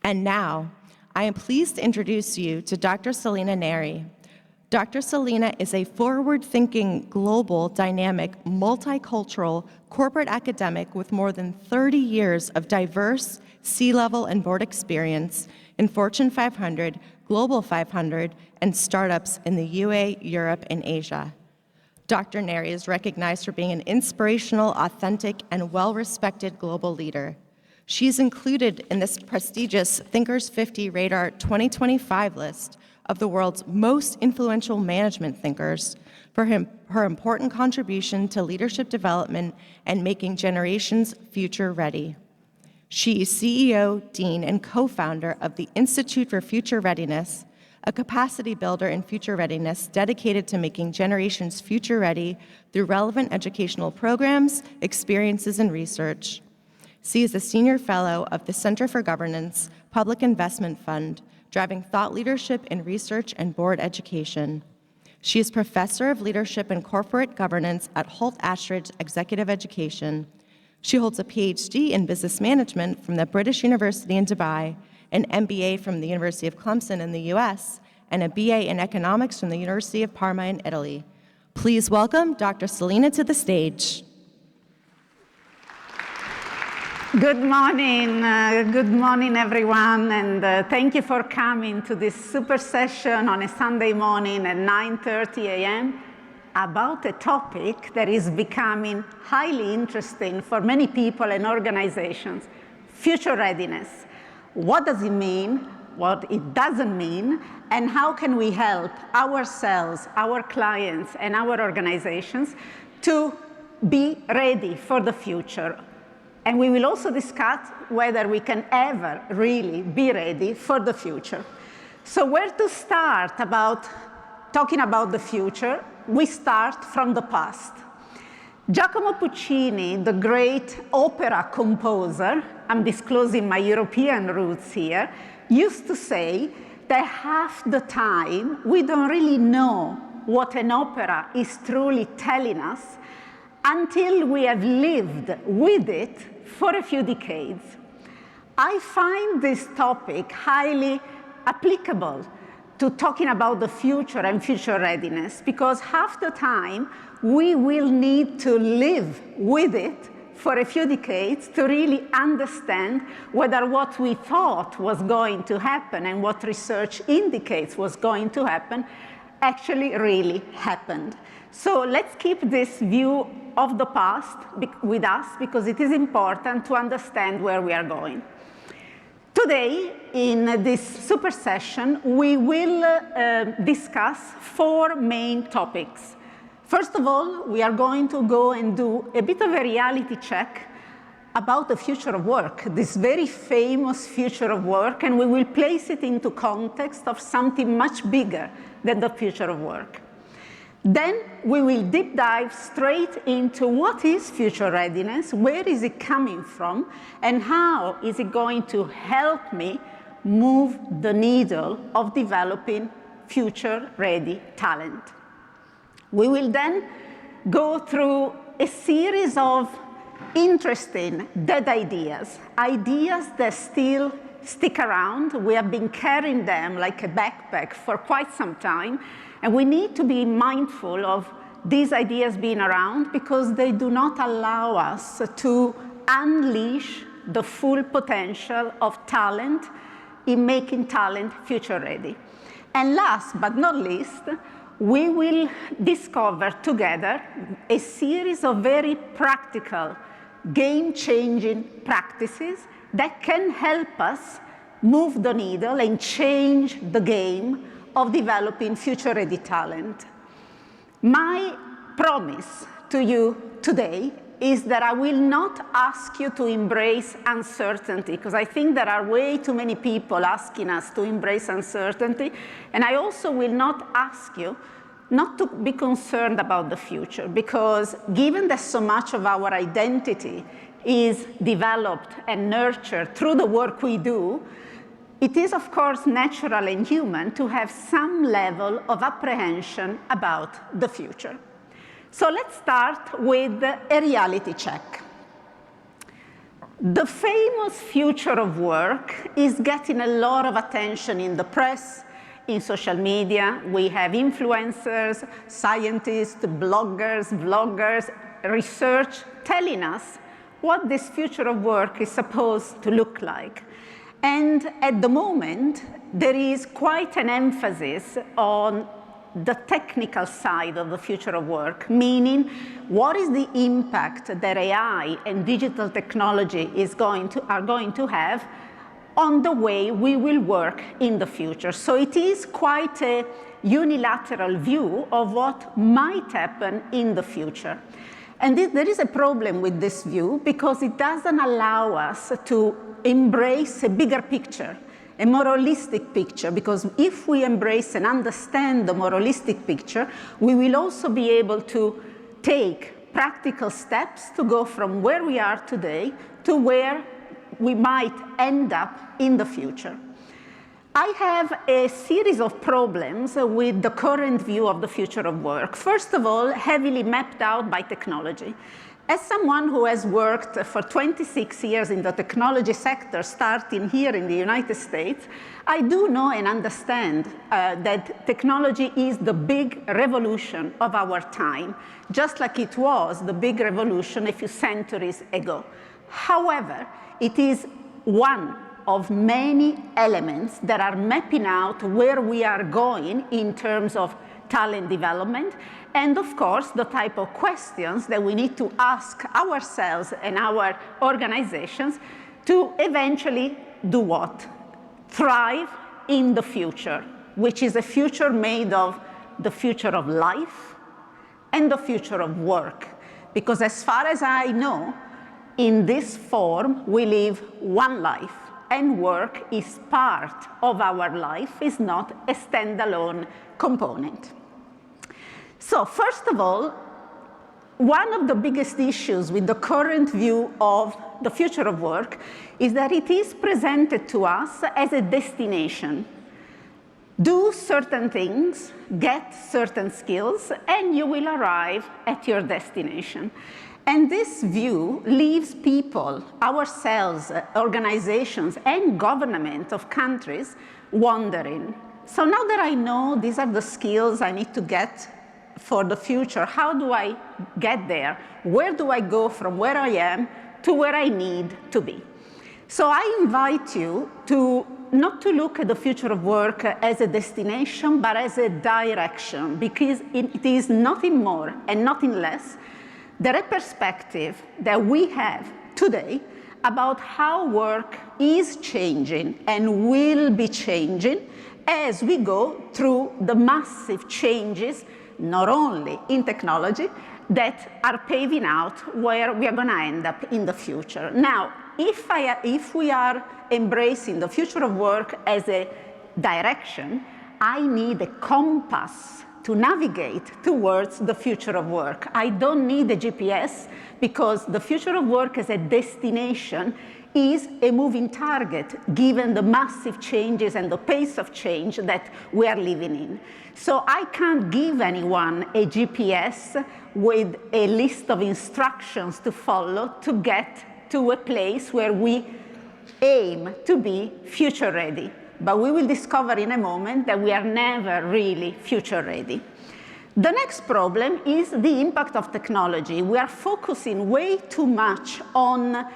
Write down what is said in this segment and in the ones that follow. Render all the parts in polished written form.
And now, I am pleased to introduce you to Dr. Selina Neri. Dr. Selina is a forward-thinking, global, dynamic, multicultural corporate academic with more than 30 years of diverse C-level and board experience in Fortune 500, Global 500, and startups in the UA, Europe, and Asia. Dr. Neri is recognized for being an inspirational, authentic, and well-respected global leader. She's included in this prestigious Thinkers 50 Radar 2025 list of the world's most influential management thinkers for her important contribution to leadership development and making generations future ready. She is CEO, Dean, and co-founder of the Institute for Future Readiness, a capacity builder in future readiness dedicated to making generations future ready through relevant educational programs, experiences, and research. She is a senior fellow of the Center for Governance Public Investment Fund, driving thought leadership in research and board education. She is professor of leadership and corporate governance at Holt-Ashridge Executive Education. She holds a Ph.D. in business management from the British University in Dubai, an MBA from the University of Clemson in the US, and a BA in economics from the University of Parma in Italy. Please welcome Dr. Selina to the stage. Good morning, everyone, and thank you for coming to this super session on a Sunday morning at 9:30 a.m. about a topic that is becoming highly interesting for many people and organizations, future readiness. What does it mean, what it doesn't mean, and how can we help ourselves, our clients, and our organizations to be ready for the future? And we will also discuss whether we can ever really be ready for the future. So where to start about talking about the future? We start from the past. Giacomo Puccini, the great opera composer, I'm disclosing my European roots here, used to say that half the time we don't really know what an opera is truly telling us until we have lived with it for a few decades. I find this topic highly applicable to talking about the future and future readiness, because half the time we will need to live with it for a few decades to really understand whether what we thought was going to happen and what research indicates was going to happen actually really happened. So let's keep this view of the past with us, because it is important to understand where we are going. Today, in this super session, we will discuss four main topics. First of all, we are going to go and do a bit of a reality check about the future of work, this very famous future of work, and we will place it into context of something much bigger than the future of work. Then we will deep dive straight into what is future readiness, where is it coming from, and how is it going to help me move the needle of developing future-ready talent. We will then go through a series of interesting dead ideas, ideas that still stick around. We have been carrying them like a backpack for quite some time, and we need to be mindful of these ideas being around because they do not allow us to unleash the full potential of talent in making talent future ready. And last but not least, we will discover together a series of very practical, game-changing practices that can help us move the needle and change the game of developing future-ready talent. My promise to you today is that I will not ask you to embrace uncertainty, because I think there are way too many people asking us to embrace uncertainty, and I also will not ask you not to be concerned about the future, because given that so much of our identity is developed and nurtured through the work we do, it is, of course, natural and human to have some level of apprehension about the future. So let's start with a reality check. The famous future of work is getting a lot of attention in the press, in social media. We have influencers, scientists, bloggers, vloggers, research telling us what this future of work is supposed to look like. And at the moment, there is quite an emphasis on the technical side of the future of work, meaning what is the impact that AI and digital technology are going to have on the way we will work in the future. So it is quite a unilateral view of what might happen in the future. And there is a problem with this view because it doesn't allow us to embrace a bigger picture, a more holistic picture, because if we embrace and understand the more holistic picture, we will also be able to take practical steps to go from where we are today to where we might end up in the future. I have a series of problems with the current view of the future of work. First of all, heavily mapped out by technology. As someone who has worked for 26 years in the technology sector, starting here in the United States, I do know and understand that technology is the big revolution of our time, just like it was the big revolution a few centuries ago. However, it is one of many elements that are mapping out where we are going in terms of talent development, and of course, the type of questions that we need to ask ourselves and our organizations to eventually do what? Thrive in the future, which is a future made of the future of life and the future of work. Because as far as I know, in this form, we live one life, and work is part of our life, is not a standalone component. So first of all, one of the biggest issues with the current view of the future of work is that it is presented to us as a destination. Do certain things, get certain skills, and you will arrive at your destination. And this view leaves people, ourselves, organizations, and government of countries wondering. So now that I know these are the skills I need to get for the future, how do I get there? Where do I go from where I am to where I need to be? So I invite you to not to look at the future of work as a destination, but as a direction, because it is nothing more and nothing less than a perspective that we have today about how work is changing and will be changing as we go through the massive changes, not only in technology, that are paving out where we are going to end up in the future. Now, if we are embracing the future of work as a direction, I need a compass to navigate towards the future of work. I don't need a GPS, because the future of work as a destination is a moving target, given the massive changes and the pace of change that we are living in. So I can't give anyone a GPS with a list of instructions to follow to get to a place where we aim to be future ready. But we will discover in a moment that we are never really future ready. The next problem is the impact of technology. We are focusing way too much on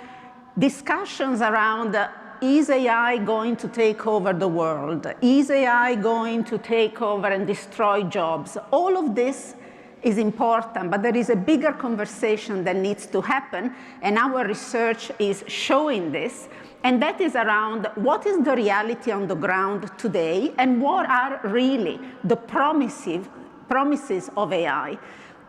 discussions around, is AI going to take over the world? Is AI going to take over and destroy jobs? All of this is important, but there is a bigger conversation that needs to happen, and our research is showing this, and that is around what is the reality on the ground today, and what are really the promises of AI.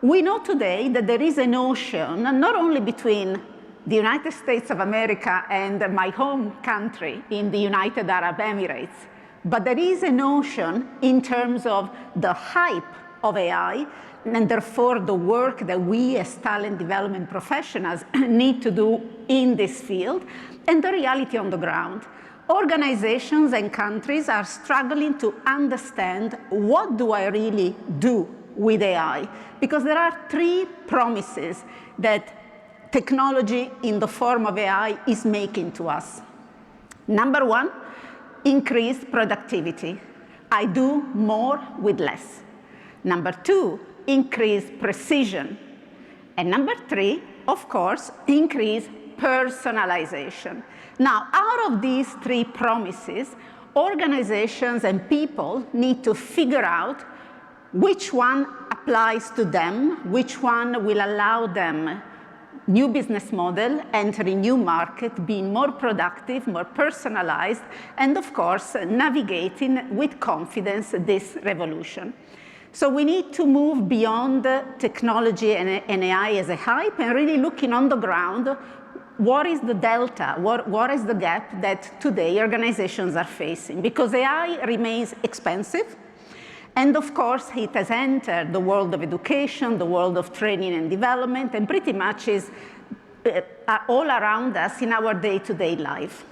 We know today that there is a notion, not only between the United States of America and my home country in the United Arab Emirates, but there is a notion in terms of the hype of AI, and therefore the work that we as talent development professionals need to do in this field, and the reality on the ground. Organizations and countries are struggling to understand, what do I really do with AI? Because there are three promises that technology in the form of AI is making to us. Number one, increased productivity. I do more with less. Number two, increased precision. And number three, of course, increased personalization. Now, out of these three promises, organizations and people need to figure out which one applies to them, which one will allow them new business model, entering new market, being more productive, more personalized, and of course, navigating with confidence this revolution. So we need to move beyond technology and AI as a hype and really looking on the ground, what is the delta, what is the gap that today organizations are facing? Because AI remains expensive, and of course, it has entered the world of education, the world of training and development, and pretty much is all around us in our day-to-day life.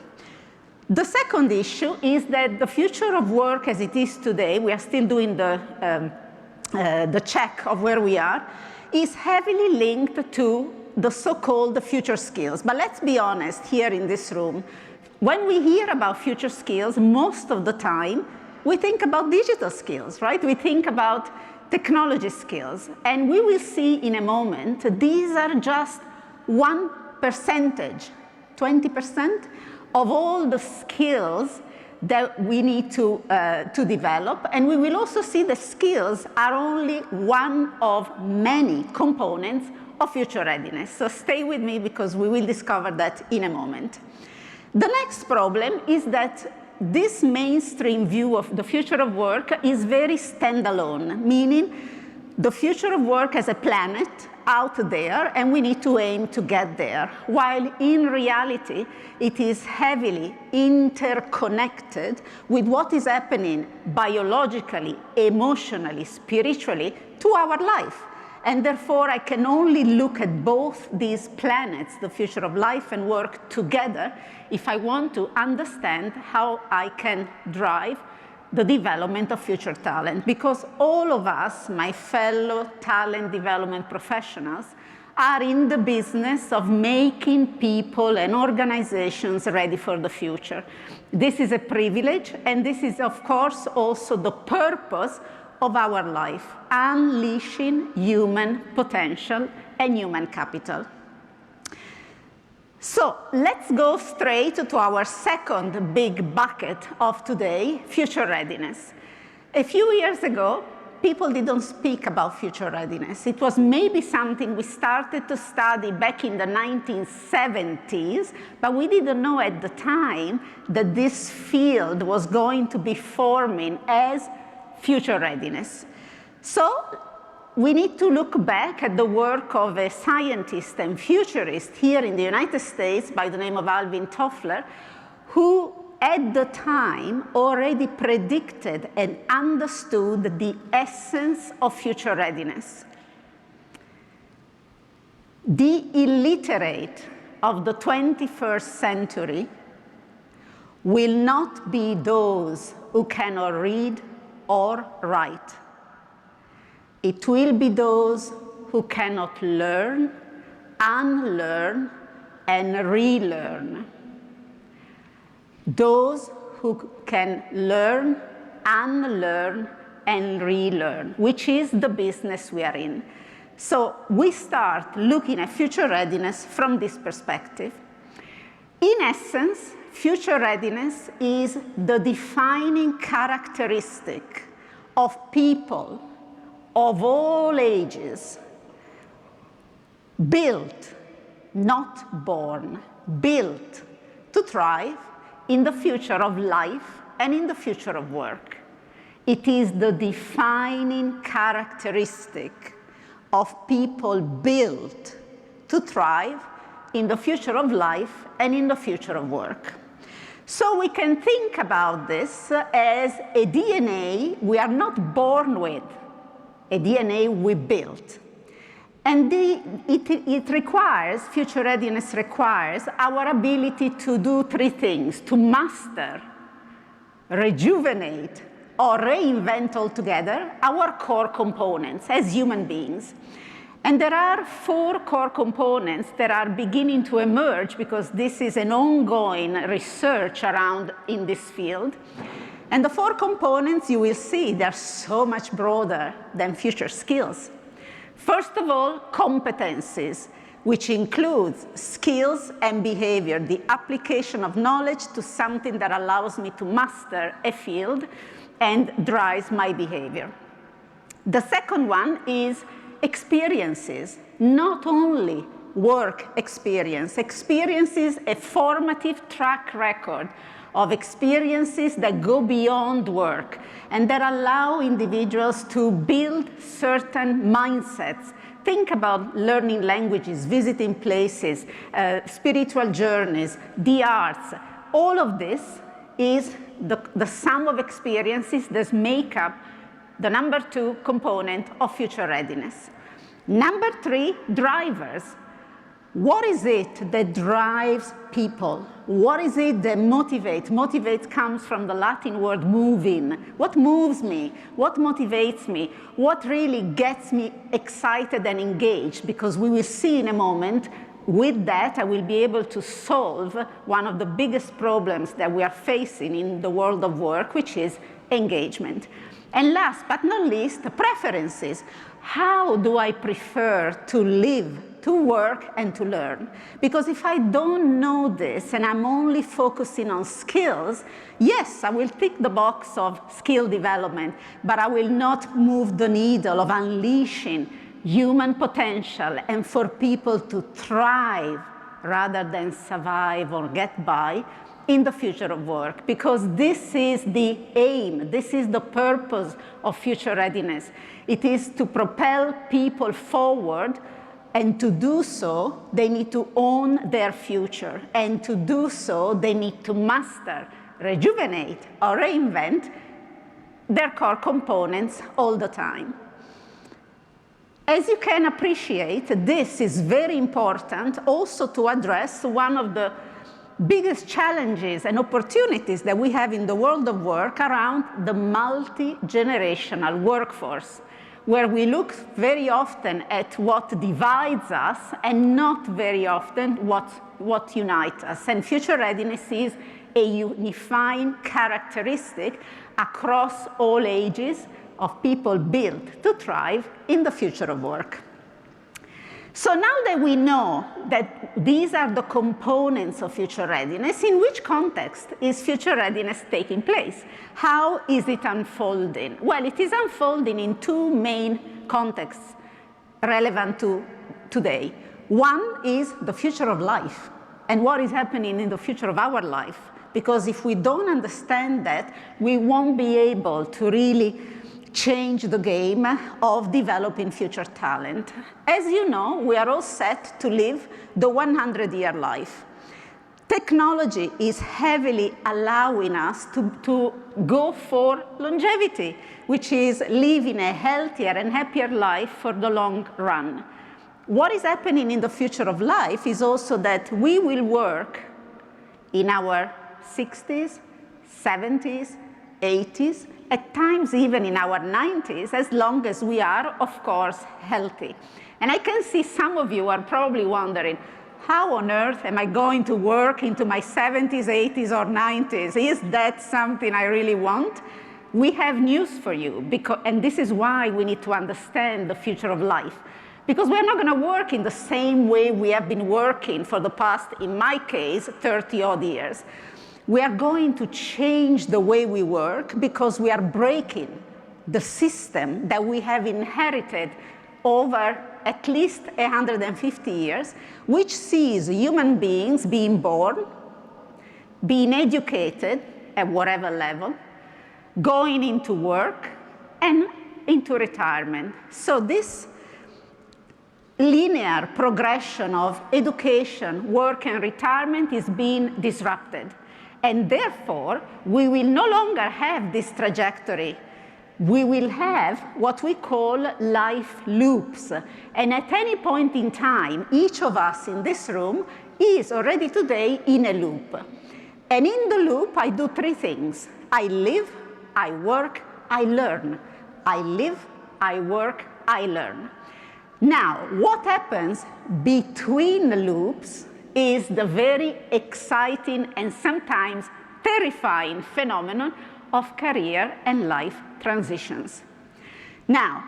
The second issue is that the future of work as it is today, we are still doing the check of where we are, is heavily linked to the so-called future skills. But let's be honest here in this room, when we hear about future skills, most of the time, we think about digital skills, right? We think about technology skills. And we will see in a moment, these are just 1%, 20% of all the skills that we need to develop. And we will also see the skills are only one of many components of future readiness. So stay with me because we will discover that in a moment. The next problem is that this mainstream view of the future of work is very standalone, meaning the future of work as a planet out there, and we need to aim to get there, while in reality, it is heavily interconnected with what is happening biologically, emotionally, spiritually to our life. And therefore, I can only look at both these planets, the future of life and work, together if I want to understand how I can drive the development of future talent. Because all of us, my fellow talent development professionals, are in the business of making people and organizations ready for the future. This is a privilege, and this is, of course, also the purpose of our life, unleashing human potential and human capital. So let's go straight to our second big bucket of today, future readiness. A few years ago, people didn't speak about future readiness. It was maybe something we started to study back in the 1970s, but we didn't know at the time that this field was going to be forming as future readiness. So we need to look back at the work of a scientist and futurist here in the United States by the name of Alvin Toffler, who at the time already predicted and understood the essence of future readiness. The illiterate of the 21st century will not be those who cannot read or write. It will be those who cannot learn, unlearn, and relearn. Those who can learn, unlearn, and relearn, which is the business we are in. So we start looking at future readiness from this perspective. In essence, future readiness is the defining characteristic of people of all ages, built, not born, built to thrive in the future of life and in the future of work. It is the defining characteristic of people built to thrive in the future of life and in the future of work. So we can think about this as a DNA we are not born with, a DNA we built. And it requires, future readiness requires, our ability to do three things: to master, rejuvenate, or reinvent altogether our core components as human beings. And there are 4 core components that are beginning to emerge because this is an ongoing research around in this field. And the 4 components, you will see, they're so much broader than future skills. First of all, competencies, which includes skills and behavior, the application of knowledge to something that allows me to master a field and drives my behavior. The second one is experiences, not only work experience. Experiences, a formative track record of experiences that go beyond work and that allow individuals to build certain mindsets. Think about learning languages, visiting places, spiritual journeys, the arts. All of this is the sum of experiences that make up the number 2 component of future readiness. Number 3, drivers. What is it that drives people? What is it that motivates? Motivate comes from the Latin word moving. What moves me? What motivates me? What really gets me excited and engaged? Because we will see in a moment, with that, I will be able to solve one of the biggest problems that we are facing in the world of work, which is engagement. And last but not least, preferences. How do I prefer to live, to work, and to learn? Because if I don't know this and I'm only focusing on skills, yes, I will tick the box of skill development, but I will not move the needle of unleashing human potential and for people to thrive rather than survive or get by in the future of work, because this is the aim, this is the purpose of future readiness. It is to propel people forward, and to do so, they need to own their future, and to do so, they need to master, rejuvenate, or reinvent their core components all the time. As you can appreciate, this is very important also to address one of the biggest challenges and opportunities that we have in the world of work around the multi-generational workforce, where we look very often at what divides us and not very often what unites us. And future readiness is a unifying characteristic across all ages of people built to thrive in the future of work. So now that we know that these are the components of future readiness, in which context is future readiness taking place? How is it unfolding? Well, it is unfolding in 2 main contexts relevant to today. One is the future of life and what is happening in the future of our life. Because if we don't understand that, we won't be able to really change the game of developing future talent. As you know, we are all set to live the 100-year life. Technology is heavily allowing us to go for longevity, which is living a healthier and happier life for the long run. What is happening in the future of life is also that we will work in our 60s, 70s, 80s, at times even in our 90s, as long as we are, of course, healthy. And I can see some of you are probably wondering, how on earth am I going to work into my 70s, 80s, or 90s? Is that something I really want? We have news for you, and this is why we need to understand the future of life. Because we're not going to work in the same way we have been working for the past, in my case, 30-odd years. We are going to change the way we work because we are breaking the system that we have inherited over at least 150 years, which sees human beings being born, being educated at whatever level, going into work, and into retirement. So this linear progression of education, work, and retirement is being disrupted. And therefore, we will no longer have this trajectory. We will have what we call life loops. And at any point in time, each of us in this room is already today in a loop. And in the loop, I do 3 things. I live, I work, I learn. I live, I work, I learn. Now, what happens between the loops is the very exciting and sometimes terrifying phenomenon of career and life transitions. Now,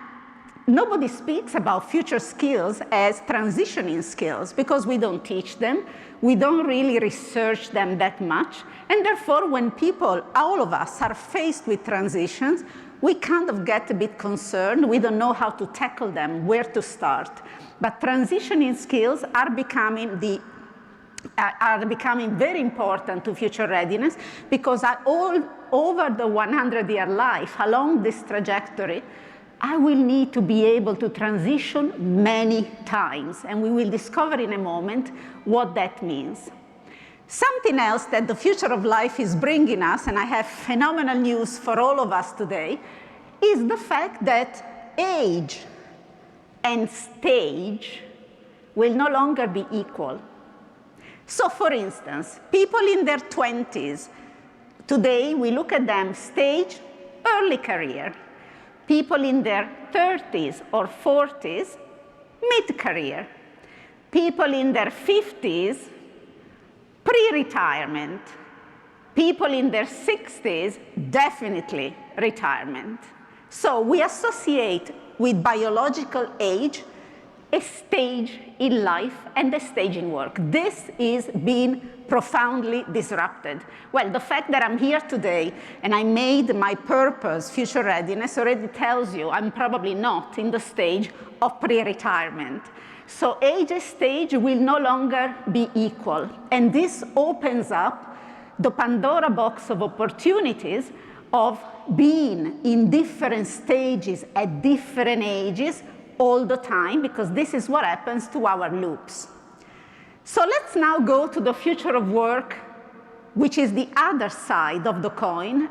nobody speaks about future skills as transitioning skills because we don't teach them, we don't really research them that much, and therefore when people, all of us, are faced with transitions, we kind of get a bit concerned. We don't know how to tackle them, where to start. But transitioning skills are becoming very important to future readiness because over the 100-year life, along this trajectory, I will need to be able to transition many times, and we will discover in a moment what that means. Something else that the future of life is bringing us, and I have phenomenal news for all of us today, is the fact that age and stage will no longer be equal. So for instance, people in their 20s, today we look at them stage, early career. People in their 30s or 40s, mid-career. People in their 50s, pre-retirement. People in their 60s, definitely retirement. So we associate with biological age a stage in life and a stage in work. This is being profoundly disrupted. Well, the fact that I'm here today and I made my purpose future readiness already tells you I'm probably not in the stage of pre-retirement. So age and stage will no longer be equal. And this opens up the Pandora box of opportunities of being in different stages at different ages all the time, because this is what happens to our loops. So let's now go to the future of work, which is the other side of the coin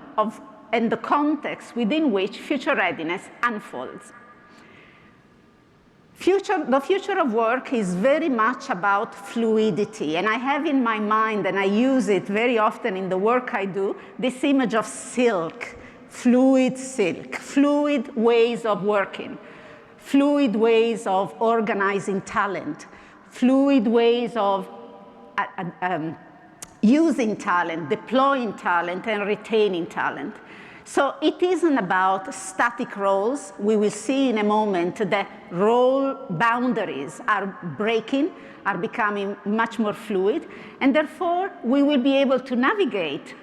and the context within which future readiness unfolds. The future of work is very much about fluidity, and I have in my mind, and I use it very often in the work I do, this image of silk, fluid silk, fluid ways of working, fluid ways of organizing talent, fluid ways of using talent, deploying talent, and retaining talent. So it isn't about static roles. We will see in a moment that role boundaries are breaking, are becoming much more fluid, and therefore we will be able to navigate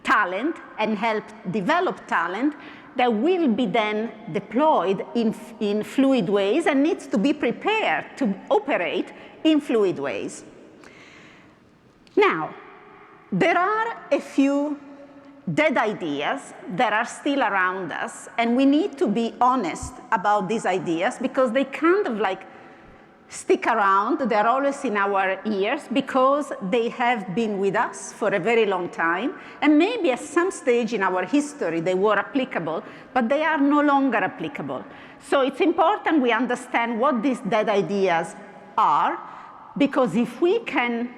talent and help develop talent that will be then deployed in fluid ways and needs to be prepared to operate in fluid ways. Now, there are a few dead ideas that are still around us, and we need to be honest about these ideas because they kind of like stick around. They're always in our ears because they have been with us for a very long time, and maybe at some stage in our history they were applicable, but they are no longer applicable. So it's important we understand what these dead ideas are, because if we can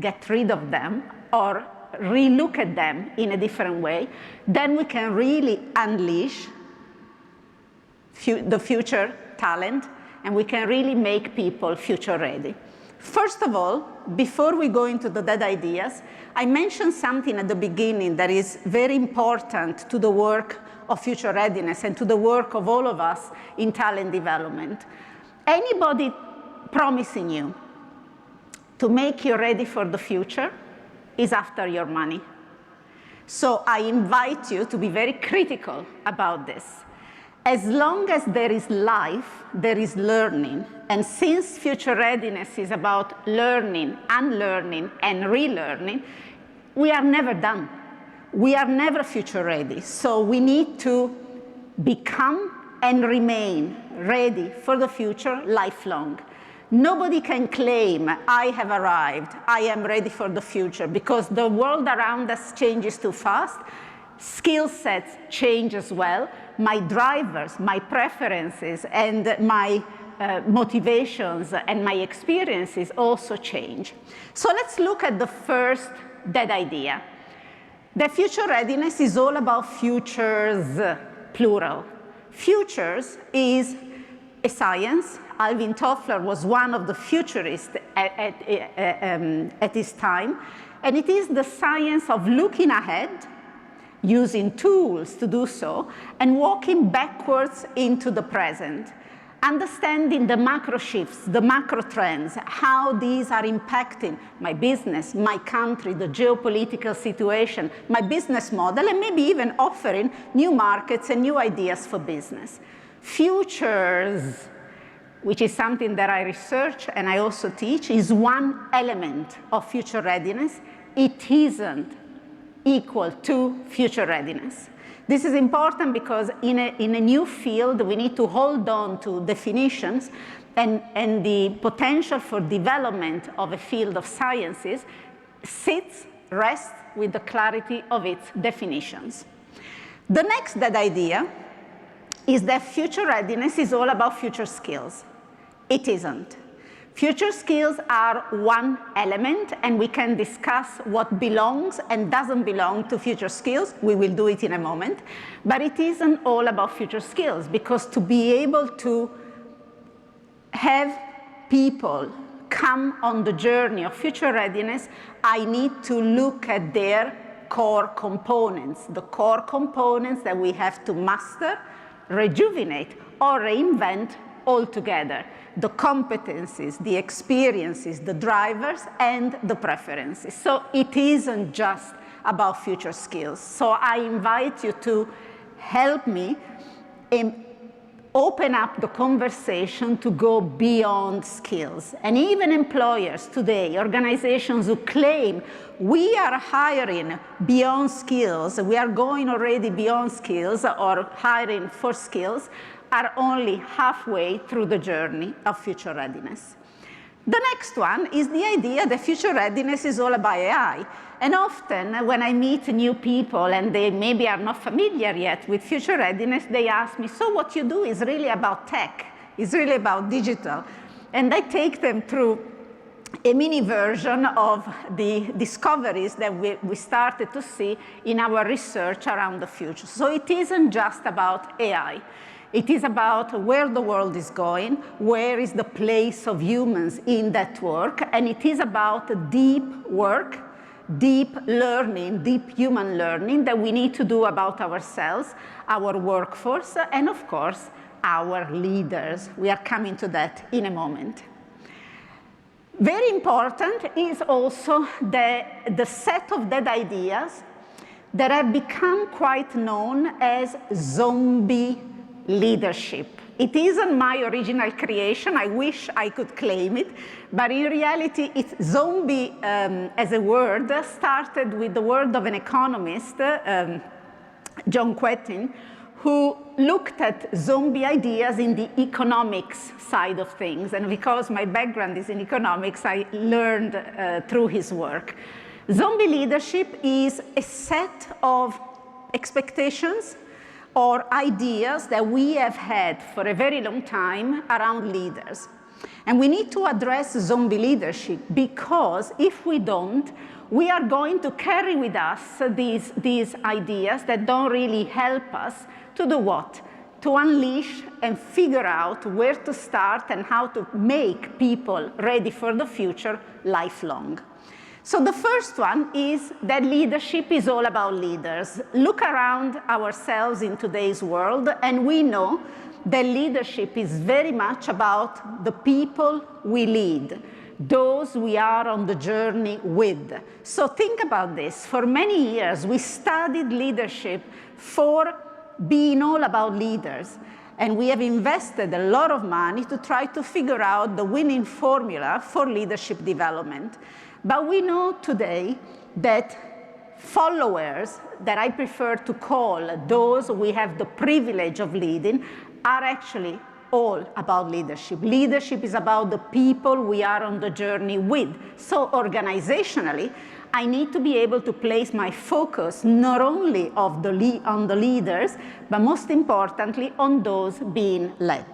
get rid of them or relook at them in a different way, then we can really unleash the future talent, and we can really make people future ready. First of all, before we go into the dead ideas, I mentioned something at the beginning that is very important to the work of future readiness and to the work of all of us in talent development. Anybody promising you to make you ready for the future is after your money. So I invite you to be very critical about this. As long as there is life, there is learning. And since future readiness is about learning, unlearning, and relearning, we are never done. We are never future ready. So we need to become and remain ready for the future lifelong. Nobody can claim, I have arrived, I am ready for the future, because the world around us changes too fast. Skill sets change as well. My drivers, my preferences, and my motivations and my experiences also change. So let's look at the first dead idea. The future readiness is all about futures, plural. Futures is a science Alvin Toffler was one of the futurists at his time. And it is the science of looking ahead, using tools to do so, and walking backwards into the present, understanding the macro shifts, the macro trends, how these are impacting my business, my country, the geopolitical situation, my business model, and maybe even offering new markets and new ideas for business. Futures, which is something that I research and I also teach, is one element of future readiness. It isn't equal to future readiness. This is important because in a new field, we need to hold on to definitions, and the potential for development of a field of sciences rests with the clarity of its definitions. The next dead idea is that future readiness is all about future skills. It isn't. Future skills are one element, and we can discuss what belongs and doesn't belong to future skills. We will do it in a moment. But it isn't all about future skills, because to be able to have people come on the journey of future readiness, I need to look at their core components, the core components that we have to master, rejuvenate, or reinvent altogether. The competencies, the experiences, the drivers, and the preferences. So it isn't just about future skills. So I invite you to help me open up the conversation to go beyond skills. And even employers today, organizations who claim we are hiring beyond skills, we are going already beyond skills or hiring for skills, are only halfway through the journey of future readiness. The next one is the idea that future readiness is all about AI. And often when I meet new people and they maybe are not familiar yet with future readiness, they ask me, so what you do is really about tech, it's really about digital. And I take them through a mini version of the discoveries that we started to see in our research around the future. So it isn't just about AI. It is about where the world is going, where is the place of humans in that work, and it is about deep work, deep learning, deep human learning that we need to do about ourselves, our workforce, and of course, our leaders. We are coming to that in a moment. Very important is also the set of dead ideas that have become quite known as zombie leadership. It isn't my original creation. I wish I could claim it, but in reality, it's zombie as a word started with the word of an economist, John Quetting, who looked at zombie ideas in the economics side of things. And because my background is in economics, I learned through his work. Zombie leadership is a set of expectations or ideas that we have had for a very long time around leaders. And we need to address zombie leadership, because if we don't, we are going to carry with us these ideas that don't really help us to do what? To unleash and figure out where to start and how to make people ready for the future lifelong. So the first one is that leadership is all about leaders. Look around ourselves in today's world, and we know that leadership is very much about the people we lead, those we are on the journey with. So think about this. For many years, we studied leadership for being all about leaders. And we have invested a lot of money to try to figure out the winning formula for leadership development. But we know today that followers, that I prefer to call those we have the privilege of leading, are actually all about leadership. Leadership is about the people we are on the journey with. So organizationally, I need to be able to place my focus not only on the leaders, but most importantly, on those being led.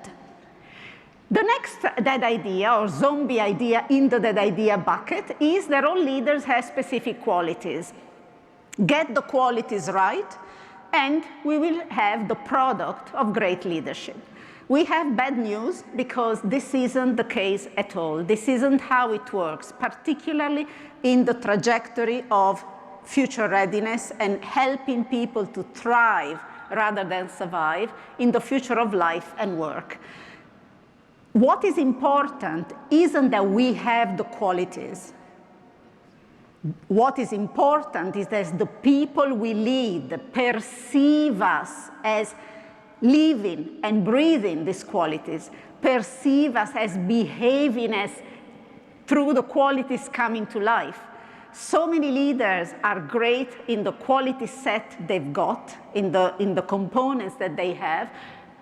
The next dead idea, or zombie idea in the dead idea bucket, is that all leaders have specific qualities. Get the qualities right, and we will have the product of great leadership. We have bad news because this isn't the case at all. This isn't how it works, particularly in the trajectory of future readiness and helping people to thrive rather than survive in the future of life and work. What is important isn't that we have the qualities. What is important is that the people we lead perceive us as living and breathing these qualities, perceive us as behaving as through the qualities coming to life. So many leaders are great in the quality set they've got, in the components that they have,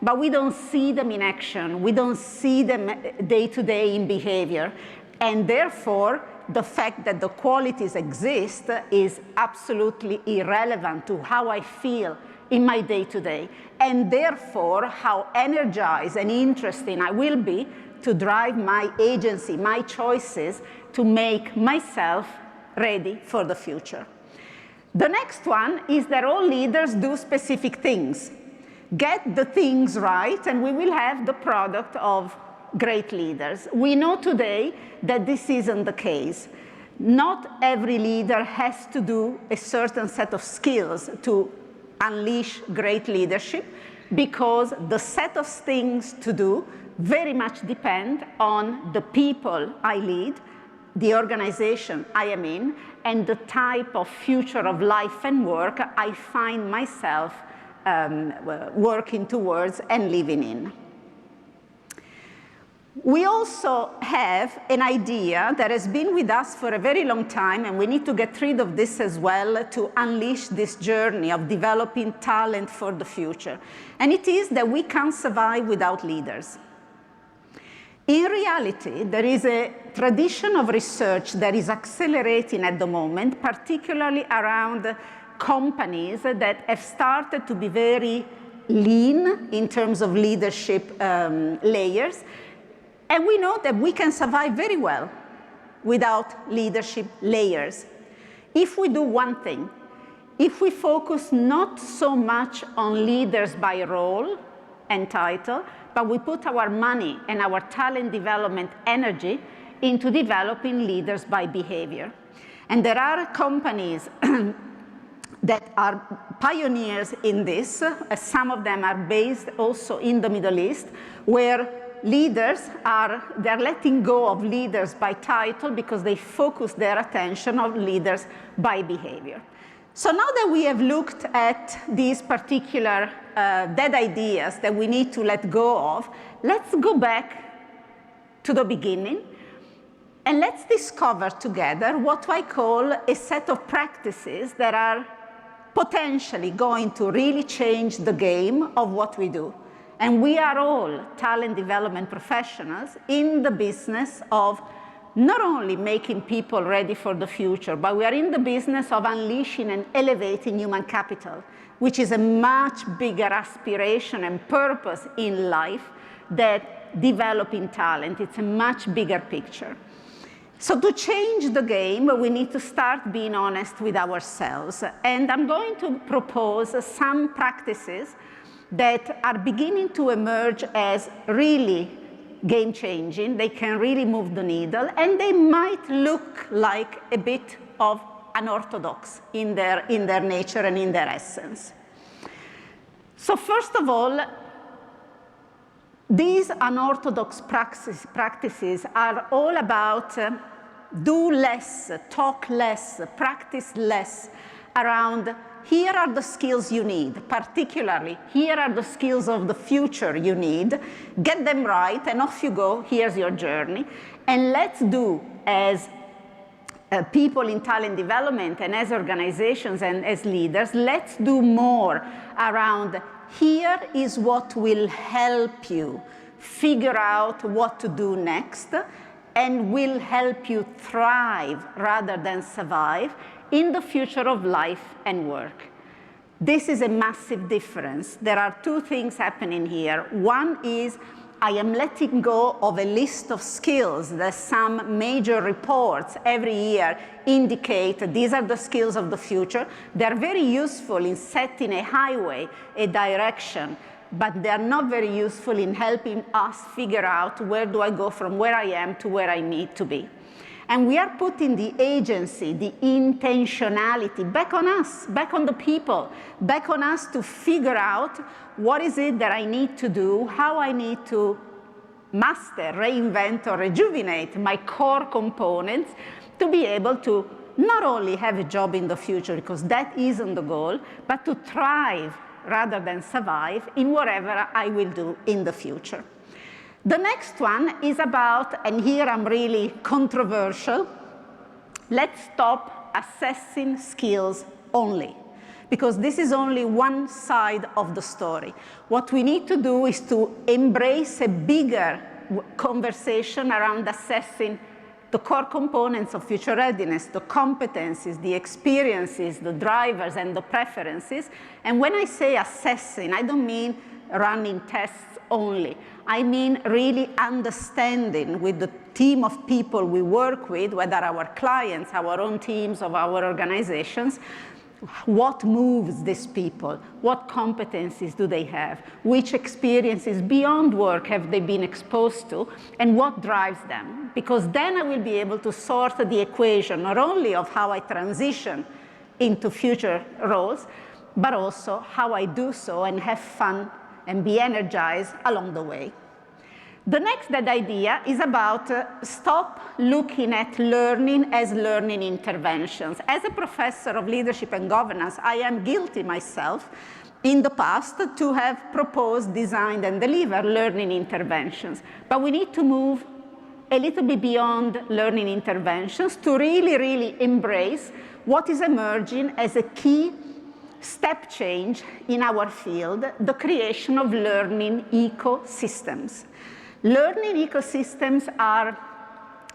but we don't see them in action. We don't see them day to day in behavior. And therefore, the fact that the qualities exist is absolutely irrelevant to how I feel in my day-to-day, and therefore how energized and interesting I will be to drive my agency, my choices, to make myself ready for the future. The next one is that all leaders do specific things. Get the things right, and we will have the product of great leaders. We know today that this isn't the case. Not every leader has to do a certain set of skills to unleash great leadership, because the set of things to do very much depend on the people I lead, the organization I am in, and the type of future of life and work I find myself working towards and living in. We also have an idea that has been with us for a very long time, and we need to get rid of this as well to unleash this journey of developing talent for the future. And it is that we can't survive without leaders. In reality, there is a tradition of research that is accelerating at the moment, particularly around companies that have started to be very lean in terms of leadership layers. And we know that we can survive very well without leadership layers. If we do one thing, if we focus not so much on leaders by role and title, but we put our money and our talent development energy into developing leaders by behavior. And there are companies that are pioneers in this. Some of them are based also in the Middle East, where leaders they're letting go of leaders by title because they focus their attention on leaders by behavior. So now that we have looked at these particular dead ideas that we need to let go of, let's go back to the beginning and let's discover together what I call a set of practices that are potentially going to really change the game of what we do. And we are all talent development professionals in the business of not only making people ready for the future, but we are in the business of unleashing and elevating human capital, which is a much bigger aspiration and purpose in life than developing talent. It's a much bigger picture. So to change the game, we need to start being honest with ourselves. And I'm going to propose some practices that are beginning to emerge as really game-changing. They can really move the needle, and they might look like a bit of unorthodox in their nature and in their essence. So first of all, these unorthodox practices are all about do less, talk less, practice less around here are the skills you need, particularly here are the skills of the future you need. Get them right, and off you go. Here's your journey. And let's do, as people in talent development and as organizations and as leaders, let's do more around here is what will help you figure out what to do next and will help you thrive rather than survive in the future of life and work. This is a massive difference. There are two things happening here. One is I am letting go of a list of skills that some major reports every year indicate these are the skills of the future. They're very useful in setting a highway, a direction, but they are not very useful in helping us figure out where do I go from where I am to where I need to be. And we are putting the agency, the intentionality back on us, back on the people, back on us to figure out what is it that I need to do, how I need to master, reinvent, or rejuvenate my core components to be able to not only have a job in the future, because that isn't the goal, but to thrive rather than survive in whatever I will do in the future. The next one is about, and here I'm really controversial, let's stop assessing skills only, because this is only one side of the story. What we need to do is to embrace a bigger conversation around assessing the core components of future readiness, the competencies, the experiences, the drivers, and the preferences. And when I say assessing, I don't mean running tests only. I mean really understanding with the team of people we work with, whether our clients, our own teams, or our organizations, what moves these people, what competencies do they have, which experiences beyond work have they been exposed to, and what drives them. Because then I will be able to sort the equation, not only of how I transition into future roles, but also how I do so and have fun and be energized along the way. The next dead idea is about stop looking at learning as learning interventions. As a professor of leadership and governance, I am guilty myself in the past to have proposed, designed, and delivered learning interventions. But we need to move a little bit beyond learning interventions to really, really embrace what is emerging as a key step change in our field, the creation of learning ecosystems. Learning ecosystems are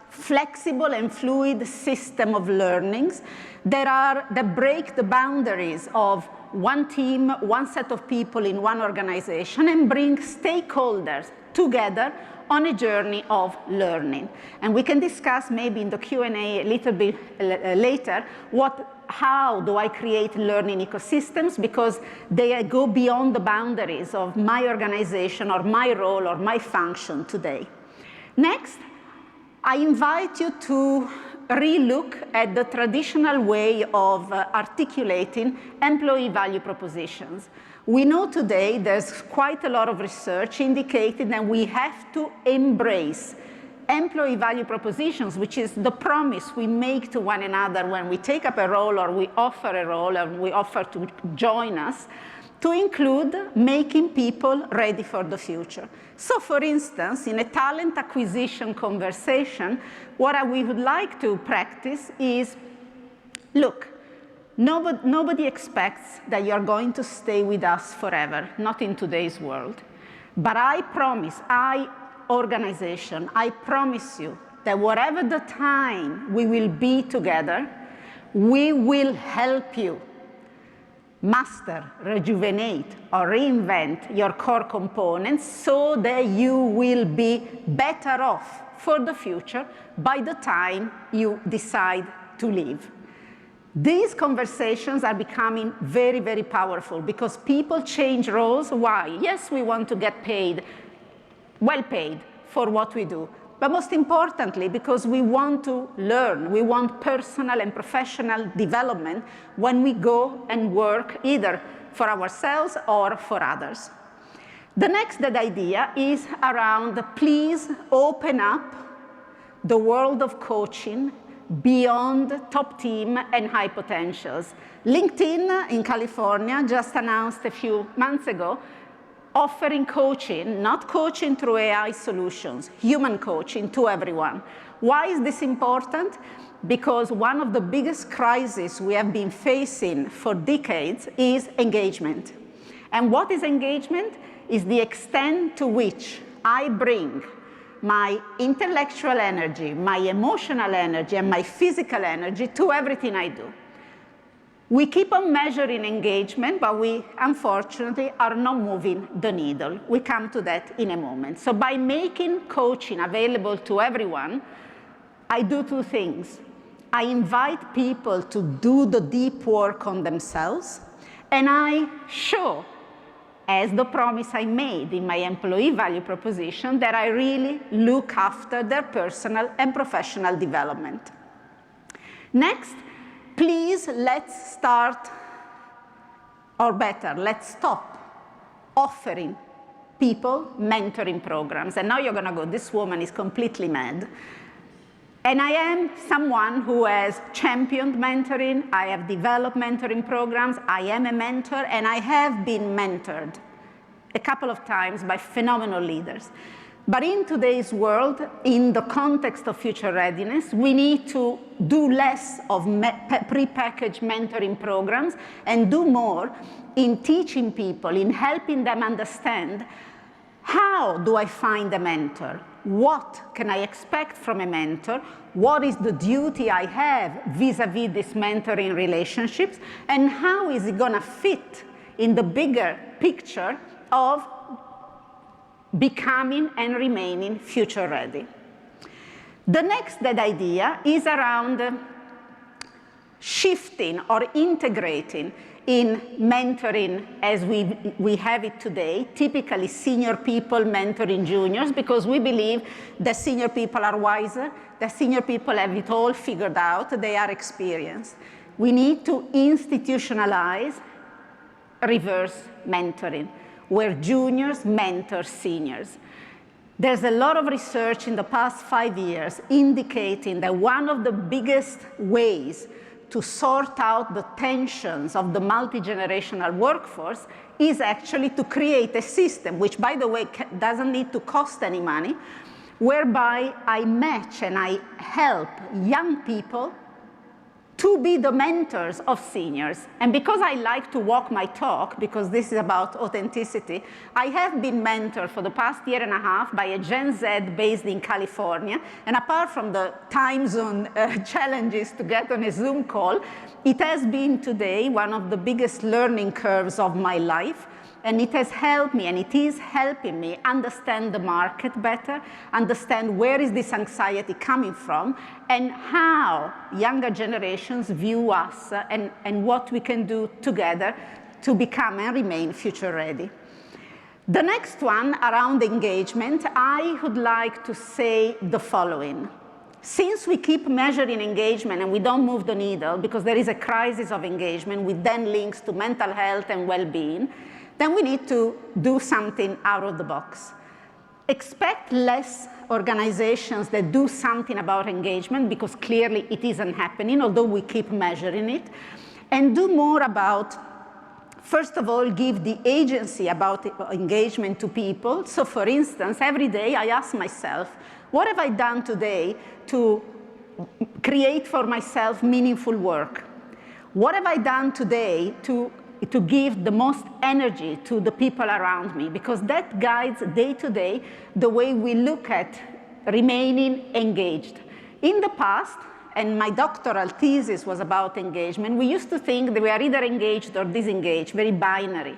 flexible and fluid system of learnings that break the boundaries of one team, one set of people in one organization, and bring stakeholders together on a journey of learning. And we can discuss maybe in the Q&A a little bit later how do I create learning ecosystems, because they go beyond the boundaries of my organization or my role or my function today. Next, I invite you to relook at the traditional way of articulating employee value propositions. We know today there's quite a lot of research indicating that we have to embrace employee value propositions, which is the promise we make to one another when we take up a role or we offer a role and we offer to join us, to include making people ready for the future. So for instance, in a talent acquisition conversation, what we would like to practice is, look, nobody expects that you're going to stay with us forever, not in today's world. But I promise, organization, I promise you that whatever the time we will be together, we will help you master, rejuvenate, or reinvent your core components so that you will be better off for the future by the time you decide to leave. These conversations are becoming very, very powerful because people change roles. Why? Yes, we want to get paid, well paid for what we do, but most importantly, because we want to learn. We want personal and professional development when we go and work either for ourselves or for others. The next idea is around, please open up the world of coaching beyond top team and high potentials. LinkedIn in California just announced a few months ago offering coaching, not coaching through AI solutions, human coaching to everyone. Why is this important? Because one of the biggest crises we have been facing for decades is engagement. And what is engagement? Is the extent to which I bring my intellectual energy, my emotional energy, and my physical energy to everything I do. We keep on measuring engagement, but we, unfortunately, are not moving the needle. We come to that in a moment. So by making coaching available to everyone, I do two things. I invite people to do the deep work on themselves, and I show as the promise I made in my employee value proposition, that I really look after their personal and professional development. Next, please let's start, or better, let's stop offering people mentoring programs. And now you're going to go, this woman is completely mad. And I am someone who has championed mentoring. I have developed mentoring programs. I am a mentor, and I have been mentored a couple of times by phenomenal leaders. But in today's world, in the context of future readiness, we need to do less of prepackaged mentoring programs and do more in teaching people, in helping them understand, how do I find a mentor? What can I expect from a mentor? What is the duty I have vis-a-vis this mentoring relationships? And how is it going to fit in the bigger picture of becoming and remaining future ready? The next dead idea is around shifting or integrating in mentoring as we have it today, typically senior people mentoring juniors, because we believe that senior people are wiser, that senior people have it all figured out, they are experienced. We need to institutionalize reverse mentoring, where juniors mentor seniors. There's a lot of research in the past 5 years indicating that one of the biggest ways to sort out the tensions of the multi-generational workforce is actually to create a system, which, by the way, doesn't need to cost any money, whereby I match and I help young people to be the mentors of seniors. And because I like to walk my talk, because this is about authenticity, I have been mentored for the past year and a half by a Gen Z based in California. And apart from the time zone challenges to get on a Zoom call, it has been today one of the biggest learning curves of my life. And it has helped me, and it is helping me understand the market better, understand where is this anxiety coming from, and how younger generations view us, and what we can do together to become and remain future ready. The next one, around engagement, I would like to say the following. Since we keep measuring engagement and we don't move the needle because there is a crisis of engagement, which then links to mental health and well-being, then we need to do something out of the box. Expect less organizations that do something about engagement, because clearly it isn't happening, although we keep measuring it. And do more about, first of all, give the agency about engagement to people. So for instance, every day I ask myself, what have I done today to create for myself meaningful work? What have I done today to give the most energy to the people around me? Because that guides day to day the way we look at remaining engaged. In the past, and my doctoral thesis was about engagement, we used to think that we are either engaged or disengaged, very binary.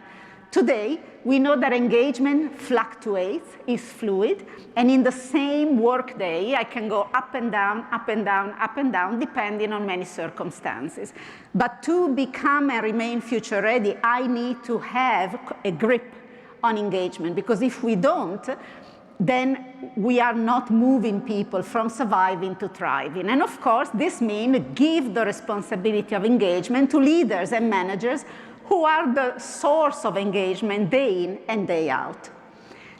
Today, we know that engagement fluctuates, is fluid, and in the same workday, I can go up and down, up and down, up and down, depending on many circumstances. But to become and remain future ready, I need to have a grip on engagement, because if we don't, then we are not moving people from surviving to thriving. And of course, this means give the responsibility of engagement to leaders and managers who are the source of engagement day in and day out.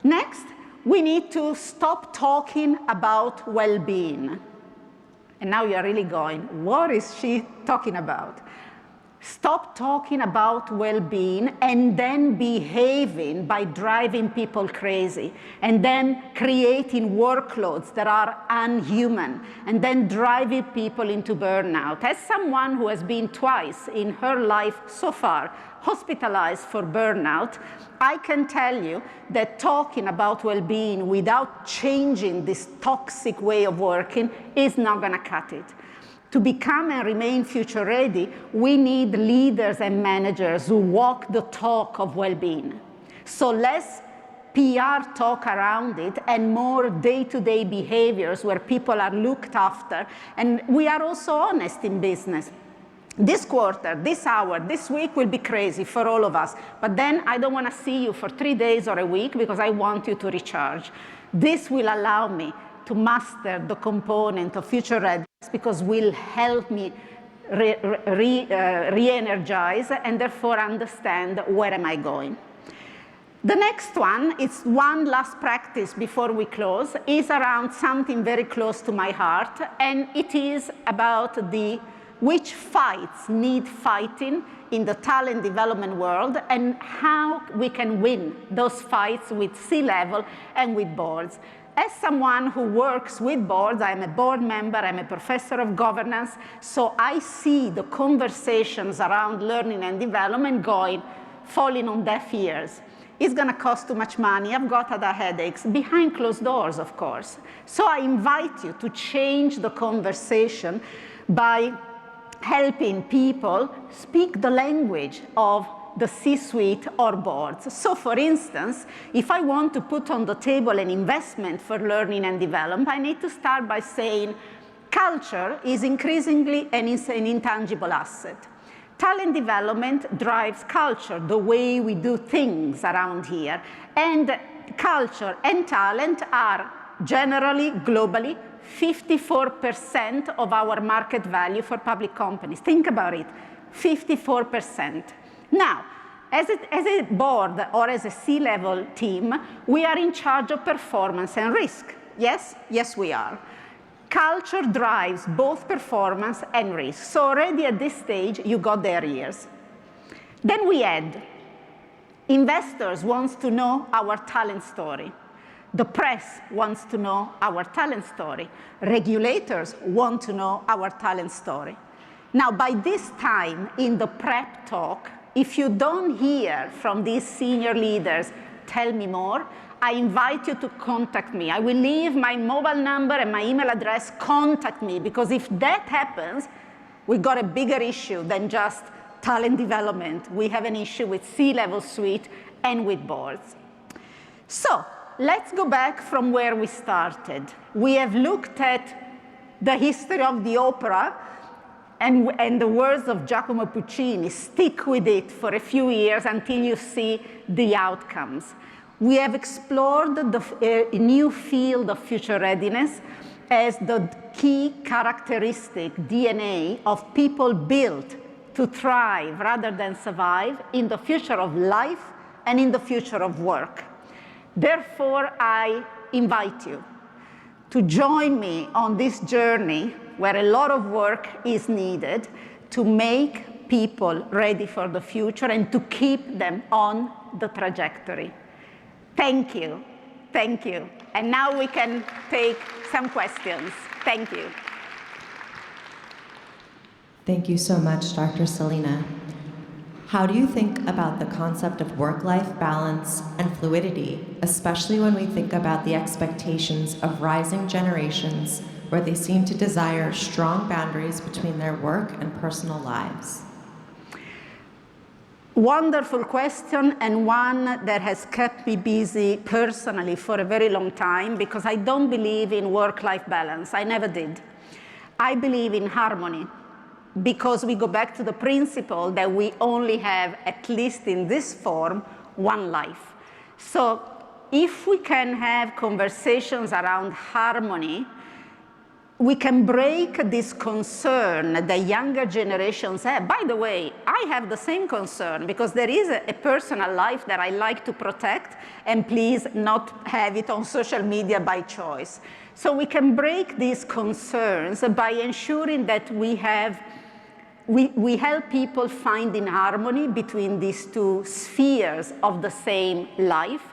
Next, we need to stop talking about well-being. And now you're really going, what is she talking about? Stop talking about well-being and then behaving by driving people crazy, and then creating workloads that are unhuman, and then driving people into burnout. As someone who has been twice in her life so far hospitalized for burnout, I can tell you that talking about well-being without changing this toxic way of working is not going to cut it. To become and remain future ready, we need leaders and managers who walk the talk of well-being. So less PR talk around it and more day-to-day behaviors where people are looked after. And we are also honest in business. This quarter, this hour, this week will be crazy for all of us. But then I don't want to see you for 3 days or a week because I want you to recharge. This will allow me to master the component of future readiness because will help me re-energize and therefore understand where am I going. The next one, it's one last practice before we close, is around something very close to my heart, and it is about which fights need fighting in the talent development world and how we can win those fights with C-level and with boards. As someone who works with boards, I'm a board member, I'm a professor of governance, so I see the conversations around learning and development falling on deaf ears. It's going to cost too much money, I've got other headaches, behind closed doors, of course. So I invite you to change the conversation by helping people speak the language of the C-suite or boards. So for instance, if I want to put on the table an investment for learning and development, I need to start by saying culture is increasingly an intangible asset. Talent development drives culture, the way we do things around here. And culture and talent are generally, globally, 54% of our market value for public companies. Think about it, 54%. Now, as a board or as a C-level team, we are in charge of performance and risk. Yes? Yes, we are. Culture drives both performance and risk. So already at this stage, you got their ears. Then we add, investors want to know our talent story. The press wants to know our talent story. Regulators want to know our talent story. Now, by this time in the prep talk, if you don't hear from these senior leaders, tell me more, I invite you to contact me. I will leave my mobile number and my email address. Contact me, because if that happens, we've got a bigger issue than just talent development. We have an issue with C-level suite and with boards. So let's go back from where we started. We have looked at the history of the opera and the words of Giacomo Puccini. Stick with it for a few years until you see the outcomes. We have explored the new field of future readiness as the key characteristic, DNA, of people built to thrive rather than survive in the future of life and in the future of work. Therefore, I invite you to join me on this journey where a lot of work is needed to make people ready for the future and to keep them on the trajectory. Thank you. Thank you. And now we can take some questions. Thank you. Thank you so much, Dr. Selina. How do you think about the concept of work-life balance and fluidity, especially when we think about the expectations of rising generations where they seem to desire strong boundaries between their work and personal lives? Wonderful question, and one that has kept me busy personally for a very long time, because I don't believe in work-life balance. I never did. I believe in harmony, because we go back to the principle that we only have, at least in this form, one life. So if we can have conversations around harmony, we can break this concern that younger generations have. By the way, I have the same concern, because there is a personal life that I like to protect, and please not have it on social media by choice. So we can break these concerns by ensuring that we help people find in harmony between these two spheres of the same life.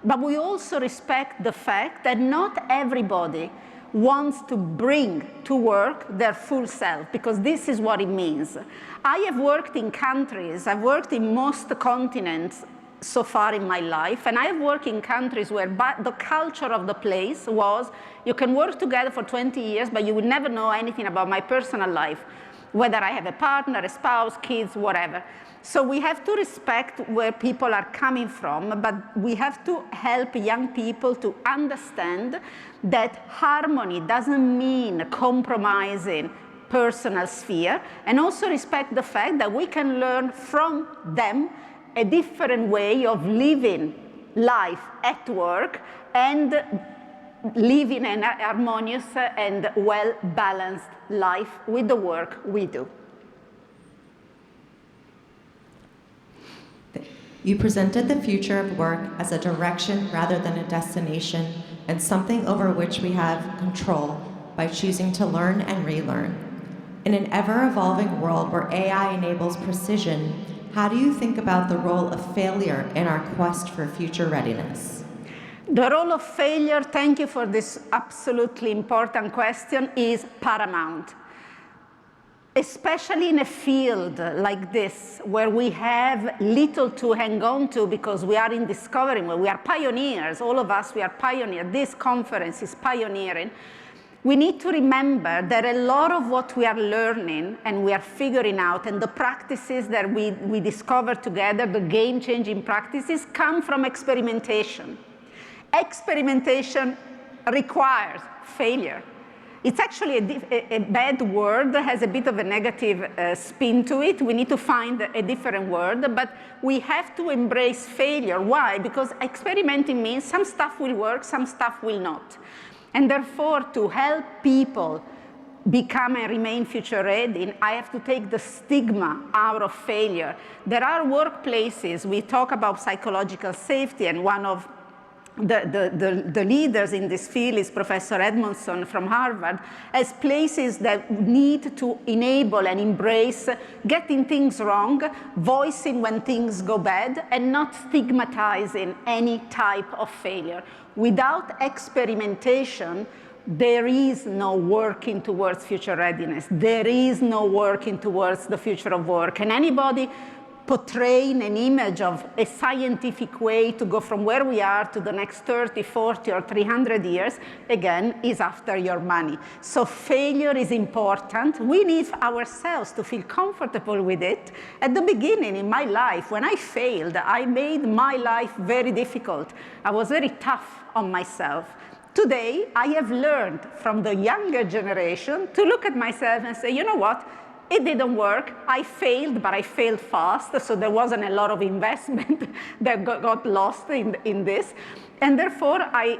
But we also respect the fact that not everybody wants to bring to work their full self, because this is what it means. I have worked in countries, I've worked in most continents so far in my life, and I have worked in countries where the culture of the place was, you can work together for 20 years, but you will never know anything about my personal life, whether I have a partner, a spouse, kids, whatever. So we have to respect where people are coming from, but we have to help young people to understand that harmony doesn't mean compromising personal sphere, and also respect the fact that we can learn from them a different way of living life at work and living an harmonious and well-balanced life with the work we do. You presented the future of work as a direction rather than a destination, and something over which we have control by choosing to learn and relearn. In an ever-evolving world where AI enables precision, how do you think about the role of failure in our quest for future readiness? The role of failure, thank you for this absolutely important question, is paramount. Especially in a field like this, where we have little to hang on to because we are in discovery mode, we are pioneers, all of us, we are pioneers. This conference is pioneering. We need to remember that a lot of what we are learning and we are figuring out, and the practices that we discover together, the game-changing practices, come from experimentation. Experimentation requires failure. It's actually a bad word, has a bit of a negative spin to it. We need to find a different word, but we have to embrace failure. Why? Because experimenting means some stuff will work, some stuff will not. And therefore, to help people become and remain future ready, I have to take the stigma out of failure. There are workplaces, we talk about psychological safety, and one of the leaders in this field is Professor Edmondson from Harvard, as places that need to enable and embrace getting things wrong, voicing when things go bad, and not stigmatizing any type of failure. Without experimentation, there is no working towards future readiness. There is no working towards the future of work. And anybody portraying an image of a scientific way to go from where we are to the next 30, 40, or 300 years, again, is after your money. So failure is important. We need ourselves to feel comfortable with it. At the beginning in my life, when I failed, I made my life very difficult. I was very tough on myself. Today, I have learned from the younger generation to look at myself and say, you know what? It didn't work. I failed, but I failed fast, so there wasn't a lot of investment that got lost in this. And therefore, I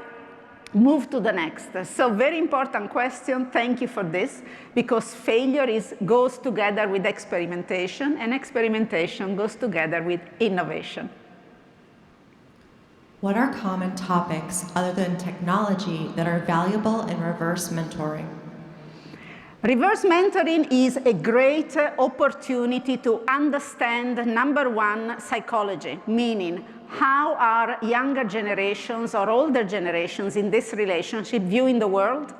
moved to the next. So very important question. Thank you for this, because failure goes together with experimentation, and experimentation goes together with innovation. What are common topics other than technology that are valuable in reverse mentoring? Reverse mentoring is a great opportunity to understand, number one, psychology, meaning how are younger generations or older generations in this relationship viewing the world,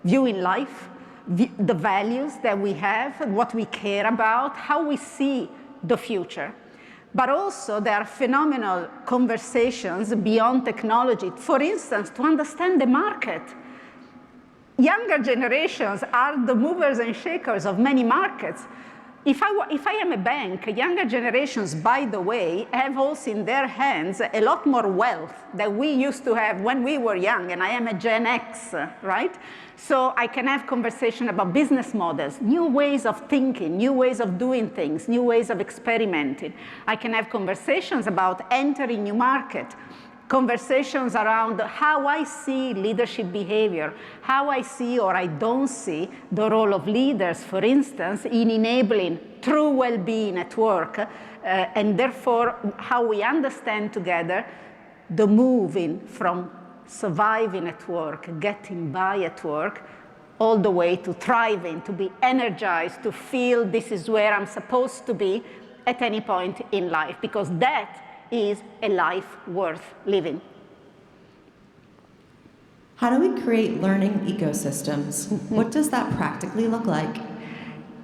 viewing life, the values that we have, what we care about, how we see the future. But also there are phenomenal conversations beyond technology. For instance, to understand the market. Younger generations are the movers and shakers of many markets. If I am a bank, younger generations, by the way, have also in their hands a lot more wealth that we used to have when we were young, and I am a Gen X, right? So I can have conversation about business models, new ways of thinking, new ways of doing things, new ways of experimenting. I can have conversations about entering new markets. Conversations around how I see leadership behavior, how I see or I don't see the role of leaders, for instance, in enabling true well-being at work, and therefore how we understand together the moving from surviving at work, getting by at work, all the way to thriving, to be energized, to feel this is where I'm supposed to be at any point in life, because that is a life worth living. How do we create learning ecosystems? What does that practically look like?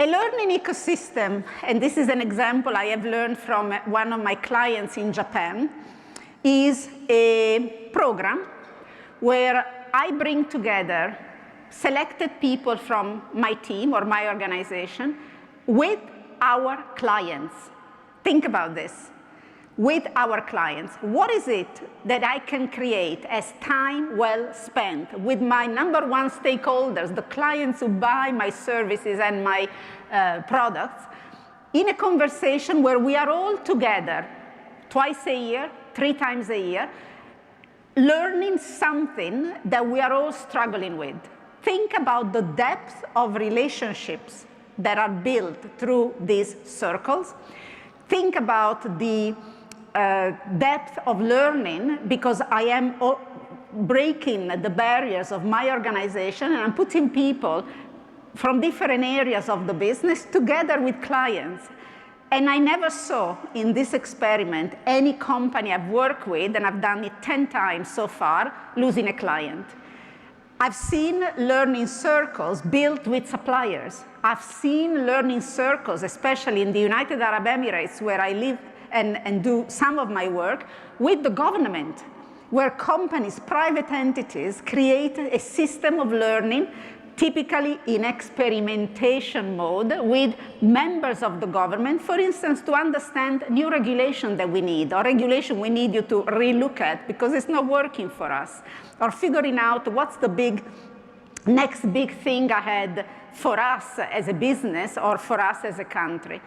A learning ecosystem, and this is an example I have learned from one of my clients in Japan, is a program where I bring together selected people from my team or my organization with our clients. Think about this. with our clients. What is it that I can create as time well spent with my number one stakeholders, the clients who buy my services and my products, in a conversation where we are all together twice a year, 3 times a year, learning something that we are all struggling with. Think about the depth of relationships that are built through these circles. Think about the depth of learning, because I am breaking the barriers of my organization and I'm putting people from different areas of the business together with clients. And I never saw in this experiment any company I've worked with, and I've done it 10 times so far, losing a client. I've seen learning circles built with suppliers. I've seen learning circles, especially in the United Arab Emirates, where I live and do some of my work, with the government, where companies, private entities, create a system of learning, typically in experimentation mode, with members of the government, for instance, to understand new regulation that we need, or regulation we need you to relook at because it's not working for us, or figuring out what's the next big thing ahead for us as a business or for us as a country.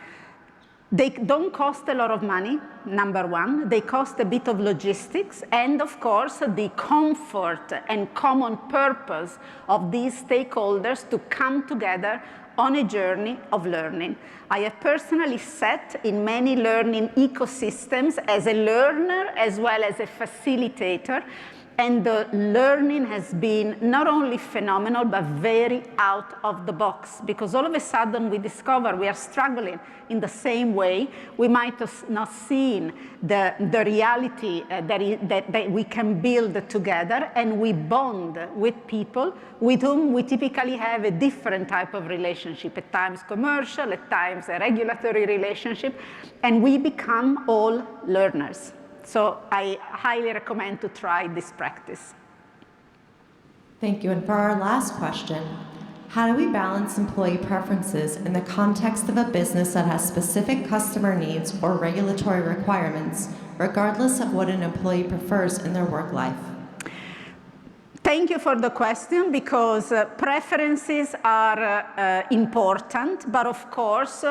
They don't cost a lot of money, number one. They cost a bit of logistics, and of course, the comfort and common purpose of these stakeholders to come together on a journey of learning. I have personally sat in many learning ecosystems as a learner as well as a facilitator, and the learning has been not only phenomenal, but very out of the box, because all of a sudden we discover we are struggling in the same way. We might have not seen the reality that we can build together, and we bond with people with whom we typically have a different type of relationship, at times commercial, at times a regulatory relationship, and we become all learners. So I highly recommend to try this practice. Thank you. And for our last question, how do we balance employee preferences in the context of a business that has specific customer needs or regulatory requirements, regardless of what an employee prefers in their work life? Thank you for the question, because preferences are important, but of course,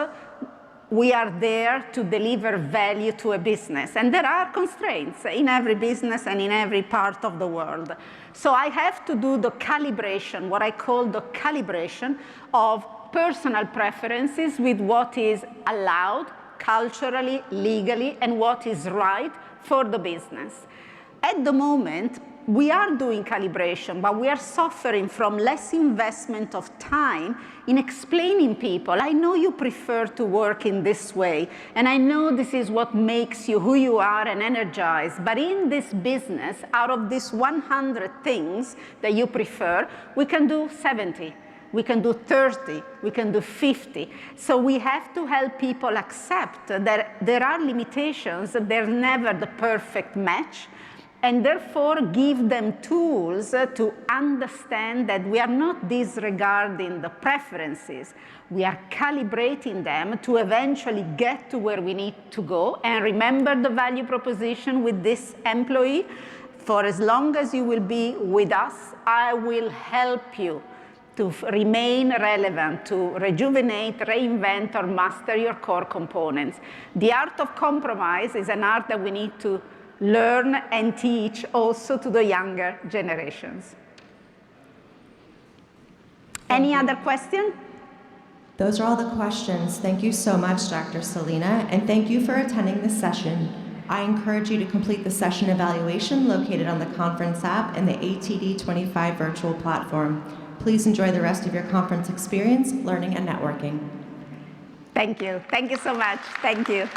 we are there to deliver value to a business. And there are constraints in every business and in every part of the world. So I have to do the calibration, what I call the calibration of personal preferences with what is allowed culturally, legally, and what is right for the business. At the moment, we are doing calibration, but we are suffering from less investment of time in explaining people, I know you prefer to work in this way, and I know this is what makes you who you are and energized, but in this business, out of these 100 things that you prefer, we can do 70. We can do 30, we can do 50. So we have to help people accept that there are limitations, there's never the perfect match, and therefore give them tools to understand that we are not disregarding the preferences. We are calibrating them to eventually get to where we need to go. And remember the value proposition with this employee. For as long as you will be with us, I will help you to remain relevant, to rejuvenate, reinvent, or master your core components. The art of compromise is an art that we need to learn and teach also to the younger generations. Any other question? Those are all the questions. Thank you so much, Dr. Selina, and thank you for attending this session. I encourage you to complete the session evaluation located on the conference app and the ATD25 virtual platform. Please enjoy the rest of your conference experience, learning, and networking. Thank you. Thank you so much. Thank you.